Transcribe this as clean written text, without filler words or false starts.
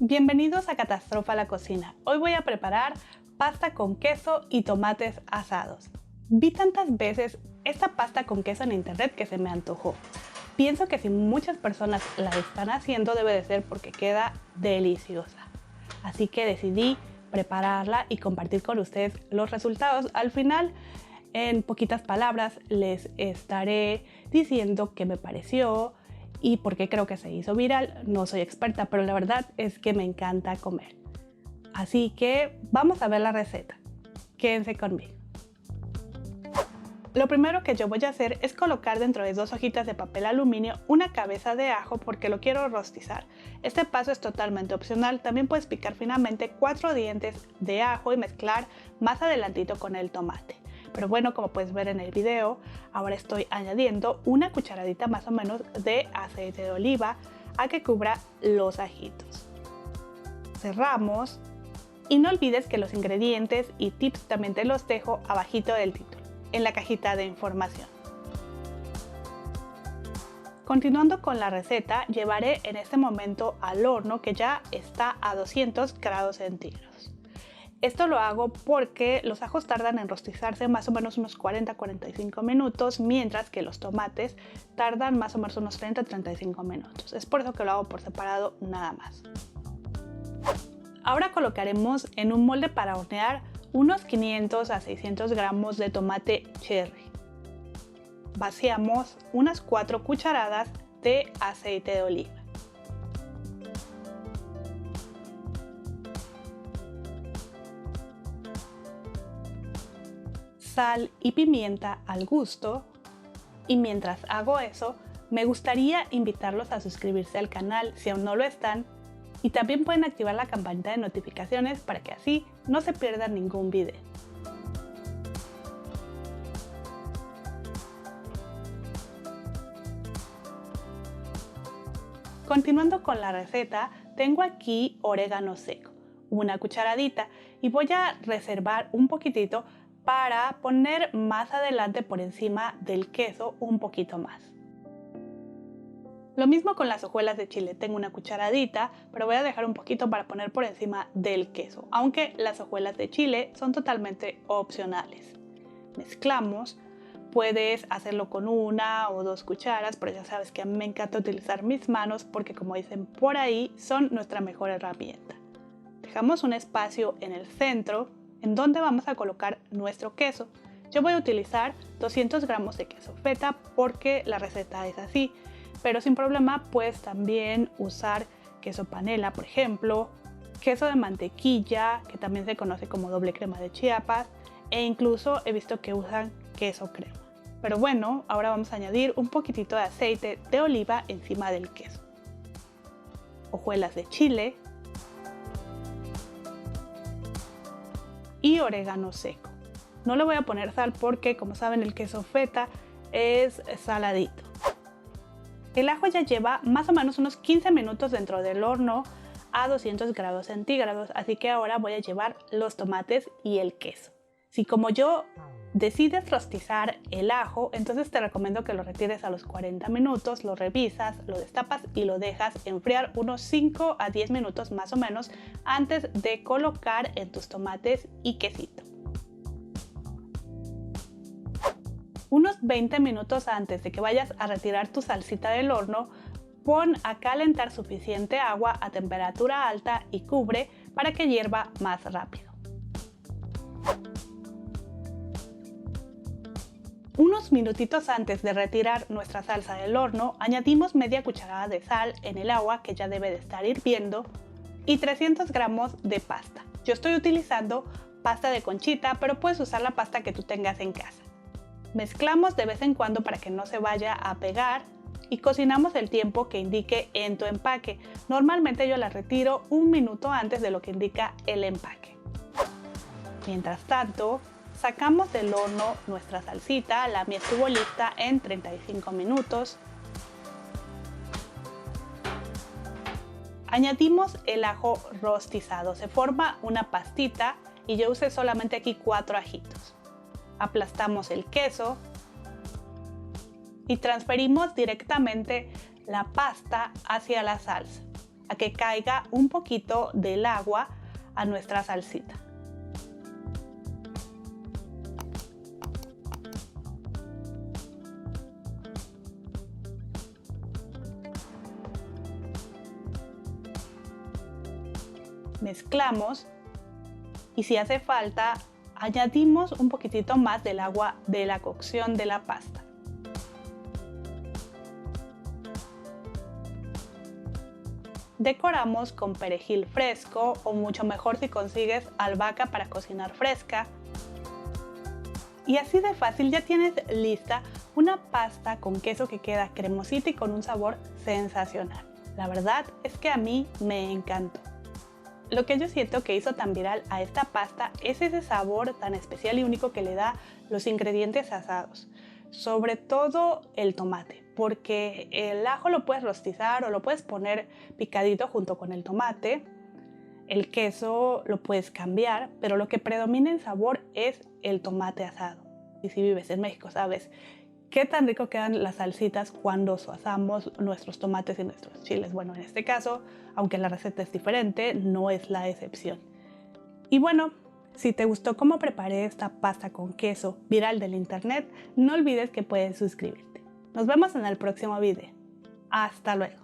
Bienvenidos a Catastrofa la Cocina. Hoy voy a preparar pasta con queso y tomates asados. Vi tantas veces esta pasta con queso en internet que se me antojó. Pienso que si muchas personas la están haciendo debe de ser porque queda deliciosa. Así que decidí prepararla y compartir con ustedes los resultados. Al final, en poquitas palabras, les estaré diciendo qué me pareció y por qué creo que se hizo viral. No soy experta, pero la verdad es que me encanta comer. Así que vamos a ver la receta. Quédense conmigo. Lo primero que yo voy a hacer es colocar dentro de 2 hojitas de papel aluminio una cabeza de ajo porque lo quiero rostizar. Este paso es totalmente opcional. También puedes picar finamente 4 dientes de ajo y mezclar más adelantito con el tomate. Pero bueno, como puedes ver en el video, ahora estoy añadiendo una cucharadita más o menos de aceite de oliva a que cubra los ajitos. Cerramos y no olvides que los ingredientes y tips también te los dejo abajito del título, en la cajita de información. Continuando con la receta, llevaré en este momento al horno que ya está a 200 grados centígrados. Esto lo hago porque los ajos tardan en rostizarse más o menos unos 40-45 minutos, mientras que los tomates tardan más o menos unos 30-35 minutos. Es por eso que lo hago por separado nada más. Ahora colocaremos en un molde para hornear unos 500 a 600 gramos de tomate cherry. Vaciamos unas 4 cucharadas de aceite de oliva. Sal y pimienta al gusto. Y mientras hago eso, me gustaría invitarlos a suscribirse al canal si aún no lo están. Y también pueden activar la campanita de notificaciones para que así no se pierdan ningún video. Continuando con la receta, tengo aquí orégano seco, una cucharadita, y voy a reservar un poquitito para poner más adelante por encima del queso un poquito más. Lo mismo con las hojuelas de chile, tengo una cucharadita, pero voy a dejar un poquito para poner por encima del queso, aunque las hojuelas de chile son totalmente opcionales. Mezclamos, puedes hacerlo con 1 o 2 cucharas, pero ya sabes que a mí me encanta utilizar mis manos porque, como dicen por ahí, son nuestra mejor herramienta. Dejamos un espacio en el centro en donde vamos a colocar nuestro queso. Yo voy a utilizar 200 gramos de queso feta porque la receta es así. Pero sin problema puedes también usar queso panela, por ejemplo, queso de mantequilla, que también se conoce como doble crema de Chiapas, e incluso he visto que usan queso crema. Pero bueno, ahora vamos a añadir un poquitito de aceite de oliva encima del queso. Hojuelas de chile y orégano seco. No le voy a poner sal porque, como saben, el queso feta es saladito. El ajo ya lleva más o menos unos 15 minutos dentro del horno a 200 grados centígrados, así que ahora voy a llevar los tomates y el queso. Si como yo decides rostizar el ajo, entonces te recomiendo que lo retires a los 40 minutos, lo revisas, lo destapas y lo dejas enfriar unos 5 a 10 minutos más o menos antes de colocar en tus tomates y quesito. Unos 20 minutos antes de que vayas a retirar tu salsita del horno, pon a calentar suficiente agua a temperatura alta y cubre para que hierva más rápido. Unos minutitos antes de retirar nuestra salsa del horno, añadimos media cucharada de sal en el agua que ya debe de estar hirviendo y 300 gramos de pasta. Yo estoy utilizando pasta de conchita, pero puedes usar la pasta que tú tengas en casa. Mezclamos de vez en cuando para que no se vaya a pegar y cocinamos el tiempo que indique en tu empaque. Normalmente yo la retiro 1 minuto antes de lo que indica el empaque. Mientras tanto, sacamos del horno nuestra salsita, la mía estuvo lista en 35 minutos. Añadimos el ajo rostizado, se forma una pastita y yo usé solamente aquí 4 ajitos. Aplastamos el queso y transferimos directamente la pasta hacia la salsa, a que caiga un poquito del agua a nuestra salsita. Mezclamos y si hace falta añadimos un poquitito más del agua de la cocción de la pasta. Decoramos con perejil fresco o mucho mejor si consigues albahaca para cocinar fresca. Y así de fácil ya tienes lista una pasta con queso que queda cremosita y con un sabor sensacional. La verdad es que a mí me encantó. Lo que yo siento que hizo tan viral a esta pasta es ese sabor tan especial y único que le da los ingredientes asados, sobre todo el tomate, porque el ajo lo puedes rostizar o lo puedes poner picadito junto con el tomate, el queso lo puedes cambiar, pero lo que predomina en sabor es el tomate asado. Y si vives en México sabes qué tan rico quedan las salsitas cuando asamos nuestros tomates y nuestros chiles. Bueno, en este caso, aunque la receta es diferente, no es la excepción. Y bueno, si te gustó cómo preparé esta pasta con queso viral del internet, no olvides que puedes suscribirte. Nos vemos en el próximo video. Hasta luego.